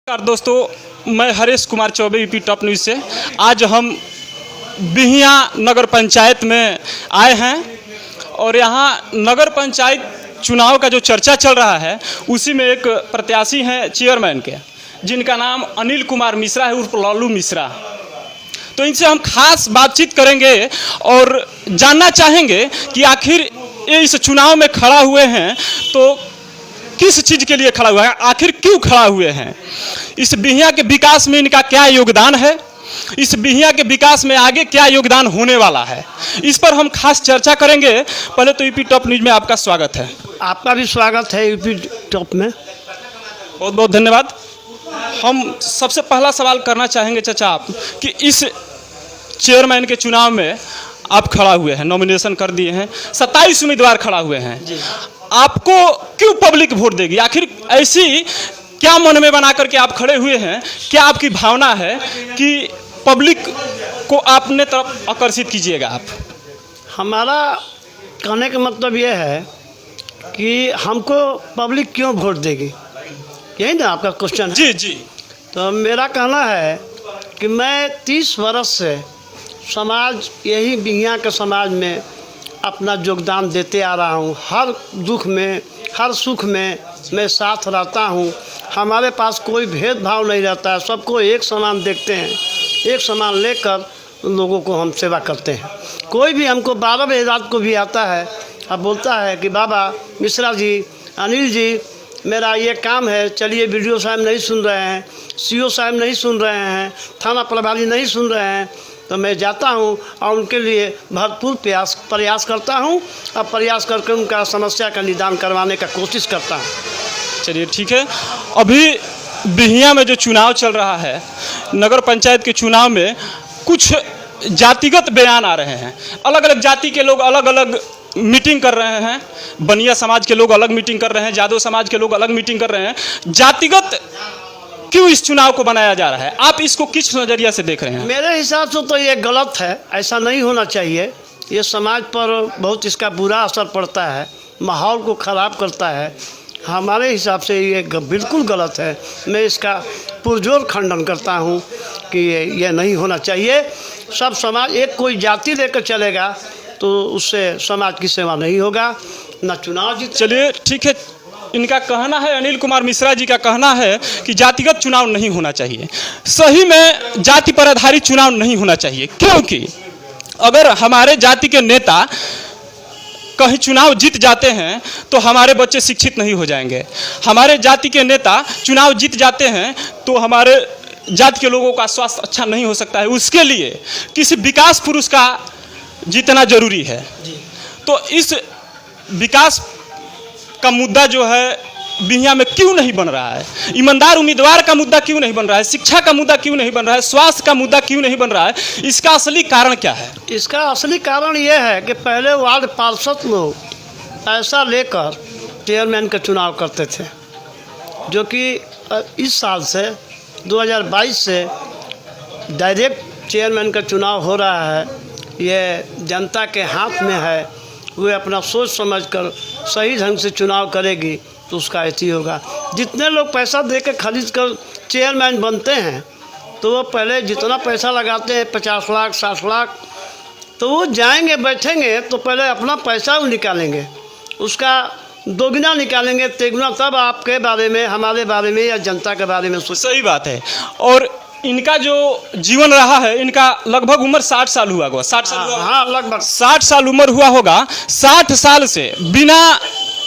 नमस्कार दोस्तों, मैं Haresh Kumar Choubey UP top news से। आज हम बिहिया नगर पंचायत में आए हैं और यहाँ नगर पंचायत चुनाव का जो चर्चा चल रहा है उसी में एक प्रत्याशी हैं चेयरमैन के, जिनका नाम अनिल कुमार मिश्रा है उर्फ लालू मिश्रा। तो इनसे हम खास बातचीत करेंगे और जानना चाहेंगे कि आखिर ये इस चुनाव में खड़ा हुए हैं तो किस चीज़ के लिए खड़ा हुआ है, आखिर क्यों खड़ा हुए हैं, इस बिहिया के विकास में इनका क्या योगदान है, इस बिहिया के विकास में आगे क्या योगदान होने वाला है, इस पर हम खास चर्चा करेंगे। पहले तो यूपी टॉप न्यूज़ में आपका स्वागत है। आपका भी स्वागत है यूपी टॉप में। बहुत बहुत धन्यवाद। हम सबसे पहला सवाल करना चाहेंगे चाचा आप कि इस चेयरमैन के चुनाव में आप खड़ा हुए हैं, नॉमिनेशन कर दिए हैं, 27 उम्मीदवार खड़ा हुए हैं, आपको क्यों पब्लिक वोट देगी? आखिर ऐसी क्या मन में बना करके आप खड़े हुए हैं, क्या आपकी भावना है कि पब्लिक को अपने तरफ आकर्षित कीजिएगा आप? हमारा कहने का मतलब ये है कि हमको पब्लिक क्यों वोट देगी, यही ना आपका क्वेश्चन है? जी जी। तो मेरा कहना है कि मैं 30 वर्ष से समाज, यही बिहिया के समाज में अपना योगदान देते आ रहा हूँ। हर दुख में, हर सुख में मैं साथ रहता हूँ। हमारे पास कोई भेदभाव नहीं रहता है, सबको एक समान देखते हैं, एक समान लेकर लोगों को हम सेवा करते हैं। कोई भी हमको 12 बजे रात को भी आता है, अब बोलता है कि बाबा मिश्रा जी, अनिल जी, मेरा ये काम है, चलिए वीडियो साहब नहीं सुन रहे हैं, सीओ साहब नहीं सुन रहे हैं, थाना प्रभारी नहीं सुन रहे हैं, तो मैं जाता हूं और उनके लिए भरपूर प्रयास करता हूं और प्रयास करके उनका समस्या का निदान करवाने का कोशिश करता हूं। चलिए ठीक है। अभी बिहिया में जो चुनाव चल रहा है, नगर पंचायत के चुनाव में कुछ जातिगत बयान आ रहे हैं। अलग अलग जाति के लोग अलग अलग मीटिंग कर रहे हैं, बनिया समाज के लोग अलग मीटिंग कर रहे हैं, यादव समाज के लोग अलग मीटिंग कर रहे हैं। जातिगत क्यों इस चुनाव को बनाया जा रहा है, आप इसको किस नज़रिया से देख रहे हैं? मेरे हिसाब से तो ये गलत है, ऐसा नहीं होना चाहिए। ये समाज पर बहुत इसका बुरा असर पड़ता है, माहौल को ख़राब करता है। हमारे हिसाब से ये बिल्कुल गलत है। मैं इसका पुरजोर खंडन करता हूँ कि ये नहीं होना चाहिए। सब समाज एक कोई जाति लेकर चलेगा तो उससे समाज की सेवा नहीं होगा, ना चुनाव जीत। चलिए ठीक है, इनका कहना है, अनिल कुमार मिश्रा जी का कहना है कि जातिगत चुनाव नहीं होना चाहिए। सही में जाति पर आधारित चुनाव नहीं होना चाहिए, क्योंकि अगर हमारे जाति के नेता कहीं चुनाव जीत जाते हैं तो हमारे बच्चे शिक्षित नहीं हो जाएंगे। हमारे जाति के नेता चुनाव जीत जाते हैं तो हमारे जाति के लोगों का स्वास्थ्य अच्छा नहीं हो सकता है। उसके लिए किसी विकास पुरुष का जीतना जरूरी है। तो इस विकास का मुद्दा जो है बिहिया में क्यों नहीं बन रहा है, ईमानदार उम्मीदवार का मुद्दा क्यों नहीं बन रहा है, शिक्षा का मुद्दा क्यों नहीं बन रहा है, स्वास्थ्य का मुद्दा क्यों नहीं बन रहा है, इसका असली कारण क्या है? इसका असली कारण ये है कि पहले वार्ड पार्षद लोग पैसा लेकर चेयरमैन का चुनाव करते थे, जो कि इस साल से 2022 से डायरेक्ट चेयरमैन का चुनाव हो रहा है। ये जनता के हाथ में है, वे अपना सोच समझकर सही ढंग से चुनाव करेगी तो उसका ऐसी होगा। जितने लोग पैसा दे के खरीद कर चेयरमैन बनते हैं तो वो पहले जितना पैसा लगाते हैं 50 लाख 60 लाख, तो वो जाएंगे बैठेंगे तो पहले अपना पैसा निकालेंगे, उसका दोगुना निकालेंगे, तिगुना, तब आपके बारे में, हमारे बारे में या जनता के बारे में सोच। सही बात है। और इनका जो जीवन रहा है, इनका लगभग उम्र 60 साल हुआ होगा। 60 साल हुआ? हाँ, लगभग 60 साल उम्र हुआ होगा। 60 साल से बिना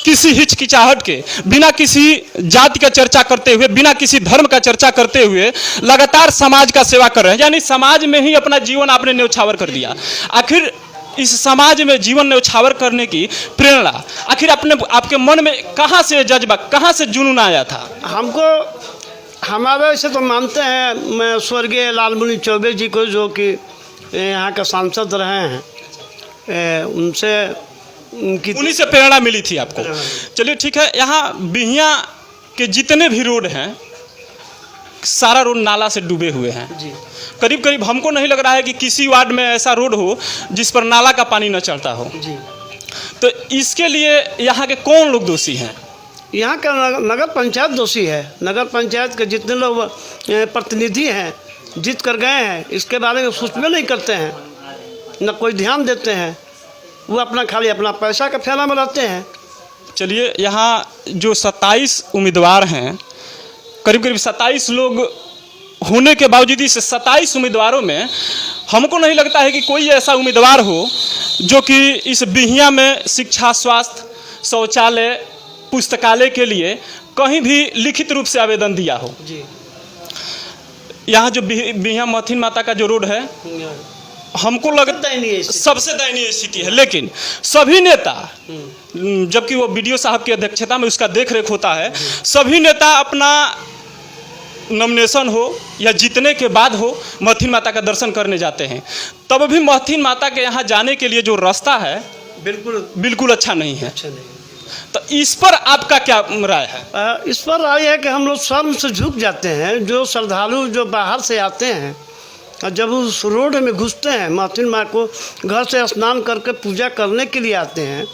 किसी हिचकिचाहट के, बिना किसी जाति का चर्चा करते हुए, बिना किसी धर्म का चर्चा करते हुए लगातार समाज का सेवा कर रहे हैं। यानी समाज में ही अपना जीवन आपने न्यौछावर कर दिया। आखिर इस समाज में जीवन न्यौछावर करने की प्रेरणा आखिर आपके मन में कहाँ से जज्बा, कहाँ से जुनून आया था? हमारे से तो मानते हैं, मैं स्वर्गीय लालमुनि चौबे जी को, जो कि यहाँ का सांसद रहे हैं, उन्हीं से प्रेरणा मिली थी आपको। चलिए ठीक है। यहाँ बिहिया के जितने भी रोड हैं, सारा रोड नाला से डूबे हुए हैं जी। करीब करीब हमको नहीं लग रहा है कि किसी वार्ड में ऐसा रोड हो जिस पर नाला का पानी न चढ़ता हो जी। तो इसके लिए यहाँ के कौन लोग दोषी हैं? यहाँ का नगर पंचायत दोषी है। नगर पंचायत के जितने लोग प्रतिनिधि हैं जीत कर गए हैं, इसके बारे में सोचबे नहीं करते हैं, न कोई ध्यान देते हैं। वो अपना खाली अपना पैसा का फेरा में रहते हैं। चलिए, यहाँ जो 27 उम्मीदवार हैं, करीब करीब 27 लोग होने के बावजूद इस 27 उम्मीदवारों में हमको नहीं लगता है कि कोई ऐसा उम्मीदवार हो जो कि इस बिहियां में शिक्षा, स्वास्थ्य, शौचालय, पुस्तकालय के लिए कहीं भी लिखित रूप से आवेदन दिया हो। जी। यहाँ जो बिहियां मथिन माता का जो रोड है, हमको लगता है सबसे दयनीय स्थिति है। लेकिन सभी नेता, जबकि वो बीडीओ साहब की अध्यक्षता में उसका देख रेख होता है, सभी नेता अपना नॉमिनेशन हो या जीतने के बाद हो मथिन माता का दर्शन करने जाते हैं। तब भी मथिन माता के यहाँ जाने के लिए जो रास्ता है बिल्कुल अच्छा नहीं है। अच्छा नहीं। तो इस पर आपका क्या राय है? इस पर राय है कि हम लोग शर्म से झुक जाते हैं। जो श्रद्धालु जो बाहर से आते हैं और जब उस रोड में घुसते हैं, मथिन माँ को घर से स्नान करके पूजा करने के लिए आते हैं,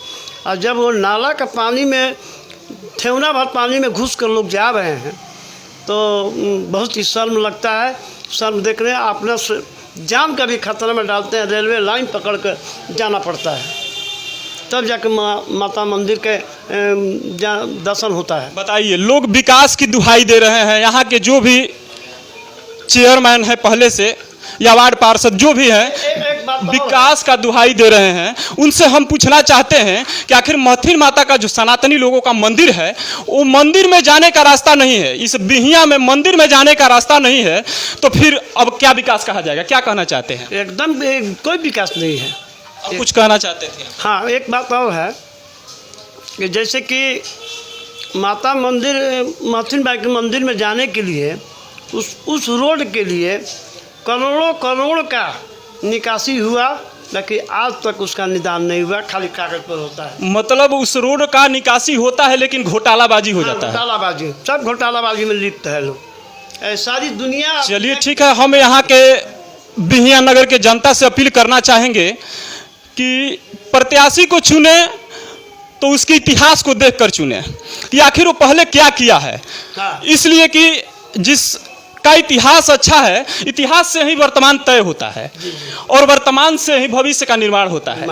और जब वो नाला का पानी में ठेवना भर पानी में घुस कर लोग जा रहे हैं तो बहुत ही शर्म लगता है। शर्म देख रहे हैं, अपना जान का भी खतरे में डालते हैं। रेलवे लाइन पकड़ कर जाना पड़ता है, तब जाके माता मंदिर के दर्शन होता है। बताइए, लोग विकास की दुहाई दे रहे हैं। यहाँ के जो भी चेयरमैन है पहले से या वार्ड पार्षद जो भी है, विकास का दुहाई दे रहे हैं। उनसे हम पूछना चाहते हैं कि आखिर मथिन माता का जो सनातनी लोगों का मंदिर है, वो मंदिर में जाने का रास्ता नहीं है। इस बिहियां में मंदिर में जाने का रास्ता नहीं है, तो फिर अब क्या विकास कहा जाएगा? क्या कहना चाहते हैं? एकदम कोई विकास नहीं है। आप कुछ कहना चाहते थे? हाँ, एक बात और है कि जैसे कि माता मंदिर, मथिन बाई के मंदिर में जाने के लिए उस रोड के लिए करोड़ों करोड़ का निकासी हुआ, लेकिन आज तक उसका निदान नहीं हुआ, खाली कागज पर होता है। मतलब उस रोड का निकासी होता है लेकिन घोटालाबाजी हो जाता है। घोटालाबाजी, सब घोटालाबाजी में लिप्त है लोग, सारी दुनिया। चलिए ठीक है, हम यहाँ के बिहियां नगर के जनता से अपील करना चाहेंगे कि प्रत्याशी को चुने तो उसके इतिहास को देखकर चुने कि आखिर वो पहले क्या किया है। हाँ। इसलिए कि जिस का इतिहास अच्छा है, इतिहास से ही वर्तमान तय होता है और वर्तमान से ही भविष्य का निर्माण होता है।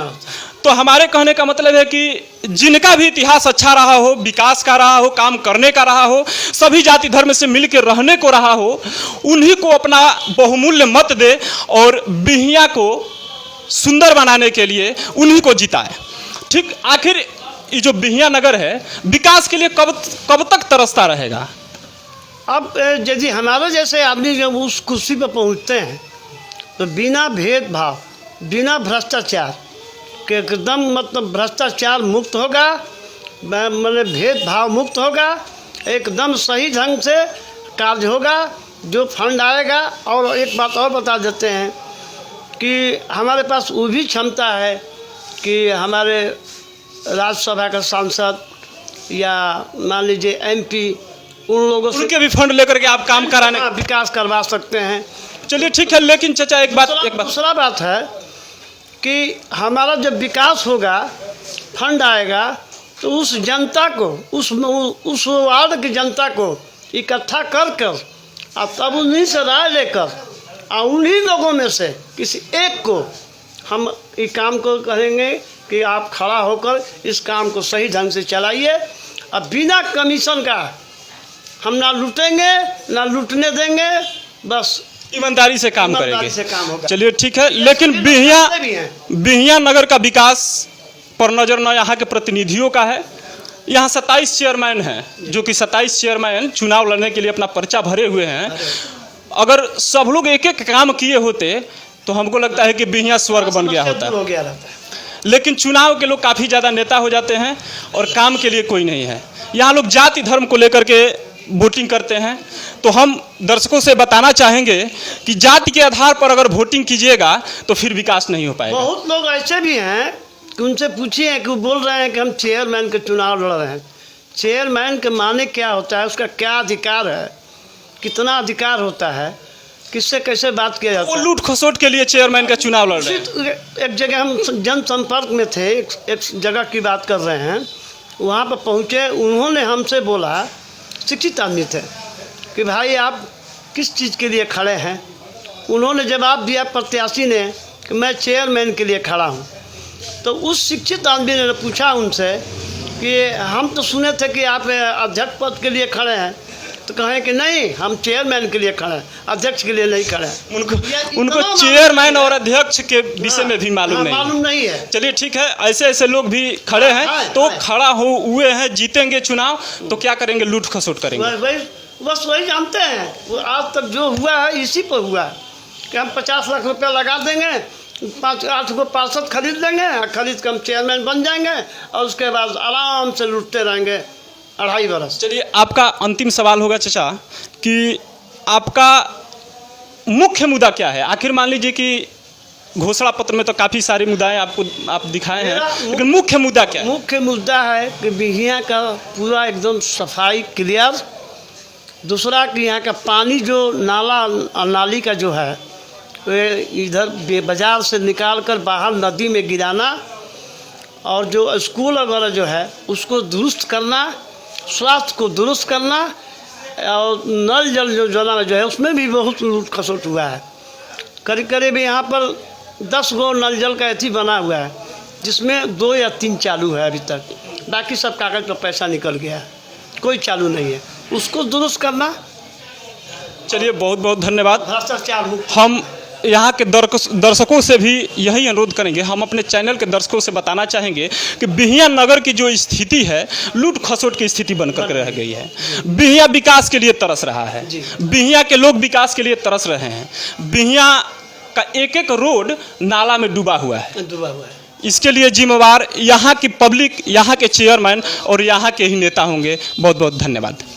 तो हमारे कहने का मतलब है कि जिनका भी इतिहास अच्छा रहा हो, विकास का रहा हो, काम करने का रहा हो, सभी जाति धर्म से मिलकर रहने को रहा हो, उन्हीं को अपना बहुमूल्य मत दे और बिहियां को सुंदर बनाने के लिए उन्हीं को जिताए। ठीक, आखिर ये जो बिहियां नगर है विकास के लिए कब तक तरसता रहेगा? अब यदि हमारे जैसे आदमी जब उस कुर्सी पर पहुंचते हैं तो बिना भेदभाव, बिना भ्रष्टाचार के, एकदम मतलब भ्रष्टाचार मुक्त होगा, मतलब भेदभाव मुक्त होगा, एकदम सही ढंग से कार्य होगा, जो फंड आएगा। और एक बात और बता देते हैं कि हमारे पास वो भी क्षमता है कि हमारे राज्यसभा का सांसद या मान लीजिए MP, उन लोगों से उनके भी फंड लेकर के आप काम कराने, विकास करवा सकते हैं। चलिए ठीक है, लेकिन चाचा एक बात दूसरा बात है कि हमारा जब विकास होगा, फंड आएगा, तो उस जनता को, उस वार्ड की जनता को इकट्ठा कर कर और तब उन्हीं से राय लेकर और उन्हीं लोगों में से किसी एक को हम इस काम को कहेंगे कि आप खड़ा होकर इस काम को सही ढंग से चलाइए, और बिना कमीशन का हम ना लूटेंगे ना लूटने देंगे, बस ईमानदारी से काम करेंगे। से काम होगा। चलिए ठीक है, लेकिन बिहियां नगर का विकास पर नज़र न यहाँ के प्रतिनिधियों का है। यहाँ 27 चेयरमैन हैं, जो कि 27 चेयरमैन चुनाव लड़ने के लिए अपना पर्चा भरे हुए हैं। अगर सब लोग एक एक काम किए होते तो हमको लगता है कि बिहियां स्वर्ग बन गया होता। लेकिन चुनाव के लोग काफ़ी ज़्यादा नेता हो जाते हैं और काम के लिए कोई नहीं है। यहाँ लोग जाति धर्म को लेकर के वोटिंग करते हैं। तो हम दर्शकों से बताना चाहेंगे कि जाति के आधार पर अगर वोटिंग कीजिएगा तो फिर विकास नहीं हो पाएगा। बहुत लोग ऐसे भी हैं कि उनसे पूछिए कि वो बोल रहे हैं कि हम चेयरमैन के चुनाव लड़ रहे हैं। चेयरमैन के माने क्या होता है, उसका क्या अधिकार है, कितना अधिकार होता है, किससे कैसे बात किया जाता है। वो लूट खसोट के लिए चेयरमैन का चुनाव लड़ रहे हैं। एक जगह हम जनसंपर्क में थे, एक जगह की बात कर रहे हैं, वहाँ पर पहुँचे, उन्होंने हमसे बोला, शिक्षित आदमी थे, कि भाई आप किस चीज़ के लिए खड़े हैं। उन्होंने जवाब दिया प्रत्याशी ने कि मैं चेयरमैन के लिए खड़ा हूँ। तो उस शिक्षित आदमी ने पूछा उनसे कि हम तो सुने थे कि आप अध्यक्ष पद के लिए खड़े हैं। तो कहें कि नहीं, हम चेयरमैन के लिए खड़े हैं, अध्यक्ष के लिए नहीं खड़े हैं। उनको चेयरमैन और अध्यक्ष के विषय में भी मालूम नहीं है। चलिए ठीक है, ऐसे ऐसे लोग भी खड़े हैं, तो खड़ा हुए हैं, जीतेंगे चुनाव तो क्या करेंगे, लूट खसोट करेंगे। बस वही जानते हैं। आज तक जो हुआ है इसी पर हुआ है कि हम 50 लाख रुपया लगा देंगे, 5-8 को पार्षद खरीद लेंगे, खरीद कर हम चेयरमैन बन जाएंगे और उसके बाद आराम से लूटते रहेंगे 2.5 बरस। चलिए, आपका अंतिम सवाल होगा चाचा कि आपका मुख्य मुद्दा क्या है। आखिर मान लीजिए कि घोषणा पत्र में तो काफ़ी सारे मुद्दे आप दिखाए हैं, लेकिन मुख्य मुद्दा क्या है? मुख्य मुद्दा है कि बिहिया का पूरा एकदम सफाई क्लियर। दूसरा कि यहाँ का पानी जो नाली का जो है वे इधर बाज़ार से निकाल कर बाहर नदी में गिराना, और जो स्कूल वगैरह जो है उसको दुरुस्त करना, स्वास्थ्य को दुरुस्त करना, और नल जल जो है उसमें भी बहुत लूट खसोट हुआ है। करीब करीब यहाँ पर 10 गो नल जल का एथी बना हुआ है, जिसमें 2 या 3 चालू है अभी तक, बाकी सब कागज़ पर पैसा निकल गया है, कोई चालू नहीं है, उसको दुरुस्त करना। चलिए, बहुत बहुत धन्यवाद। भ्रष्टाचार हम यहाँ के दर्शकों से भी यही अनुरोध करेंगे, हम अपने चैनल के दर्शकों से बताना चाहेंगे कि बिहिया नगर की जो स्थिति है, लूट खसोट की स्थिति बनकर रह गई है। बिहिया विकास के लिए तरस रहा है, बिहिया के लोग विकास के लिए तरस रहे हैं। बिहिया का एक एक रोड नाला में डूबा हुआ है। इसके लिए जिम्मेवार यहाँ की पब्लिक, यहाँ के चेयरमैन और यहाँ के ही नेता होंगे। बहुत बहुत धन्यवाद।